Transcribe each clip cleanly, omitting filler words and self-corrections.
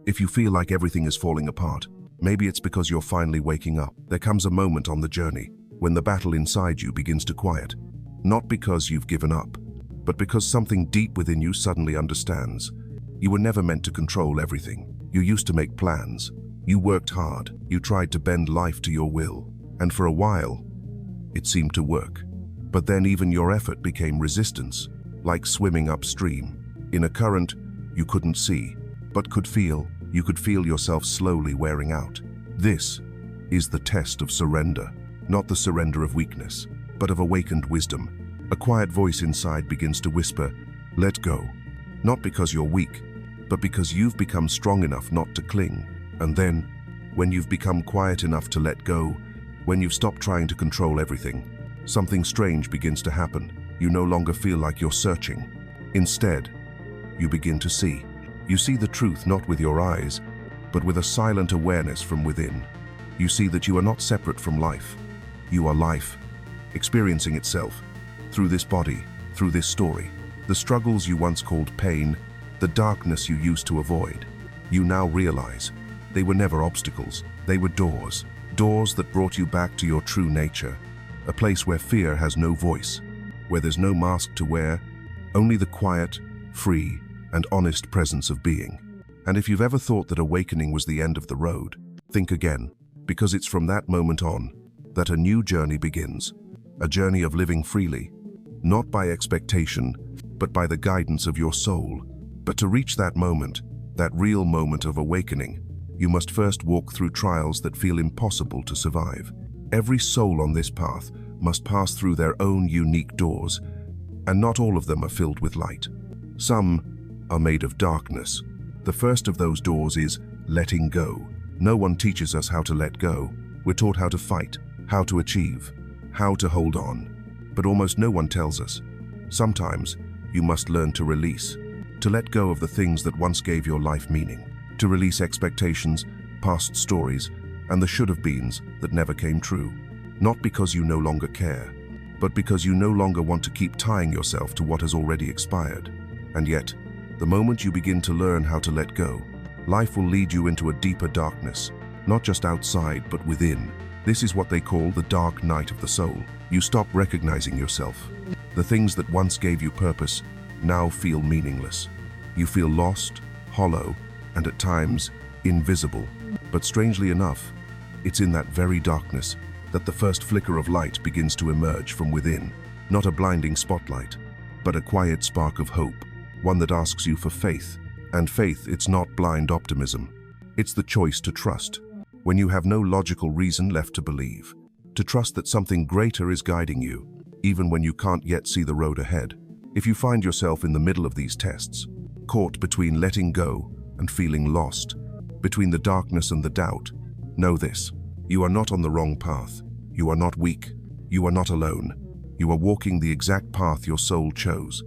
If you feel like everything is falling apart, maybe it's because you're finally waking up. There comes a moment on the journey when the battle inside you begins to quiet. Not because you've given up, but because something deep within you suddenly understands. You were never meant to control everything. You used to make plans. You worked hard. You tried to bend life to your will. And for a while, it seemed to work. But then even your effort became resistance, like swimming upstream in a current you couldn't see, but could feel. You could feel yourself slowly wearing out. This is the test of surrender, not the surrender of weakness, but of awakened wisdom. A quiet voice inside begins to whisper, "Let go." Not because you're weak, but because you've become strong enough not to cling. And then, when you've become quiet enough to let go, when you've stopped trying to control everything, something strange begins to happen. You no longer feel like you're searching. Instead, you begin to see. You see the truth not with your eyes, but with a silent awareness from within. You see that you are not separate from life. You are life, experiencing itself through this body, through this story. The struggles you once called pain, the darkness you used to avoid, you now realize they were never obstacles. They were doors. Doors that brought you back to your true nature. A place where fear has no voice, where there's no mask to wear, only the quiet, free, and honest presence of being. And if you've ever thought that awakening was the end of the road, think again, because it's from that moment on that a new journey begins. A journey of living freely, not by expectation, but by the guidance of your soul. But to reach that moment, that real moment of awakening, you must first walk through trials that feel impossible to survive. Every soul on this path must pass through their own unique doors, and not all of them are filled with light. Some are made of darkness. The first of those doors is letting go. No one teaches us how to let go. We're taught how to fight, how to achieve, how to hold on. But almost no one tells us. Sometimes you must learn to release, to let go of the things that once gave your life meaning, to release expectations, past stories, and the should-have-beens that never came true. Not because you no longer care, but because you no longer want to keep tying yourself to what has already expired. And yet, the moment you begin to learn how to let go, life will lead you into a deeper darkness, not just outside, but within. This is what they call the dark night of the soul. You stop recognizing yourself. The things that once gave you purpose now feel meaningless. You feel lost, hollow, and at times, invisible. But strangely enough, it's in that very darkness that the first flicker of light begins to emerge from within. Not a blinding spotlight, but a quiet spark of hope. One that asks you for faith. And faith, it's not blind optimism. It's the choice to trust, when you have no logical reason left to believe. To trust that something greater is guiding you, even when you can't yet see the road ahead. If you find yourself in the middle of these tests, caught between letting go and feeling lost, between the darkness and the doubt, know this: you are not on the wrong path. You are not weak. You are not alone. You are walking the exact path your soul chose.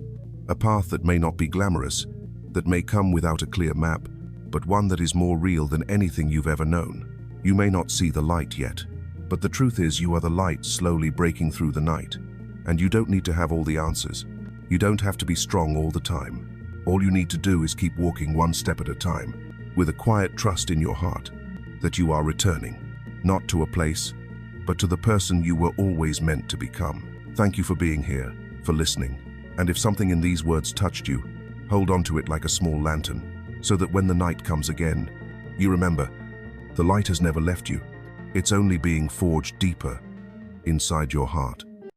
A path that may not be glamorous, that may come without a clear map, but one that is more real than anything you've ever known. You may not see the light yet, but the truth is you are the light slowly breaking through the night. And you don't need to have all the answers. You don't have to be strong all the time. All you need to do is keep walking one step at a time, with a quiet trust in your heart that you are returning, not to a place, but to the person you were always meant to become. Thank you for being here, for listening. And if something in these words touched you, hold on to it like a small lantern, so that when the night comes again, you remember, the light has never left you. It's only being forged deeper inside your heart.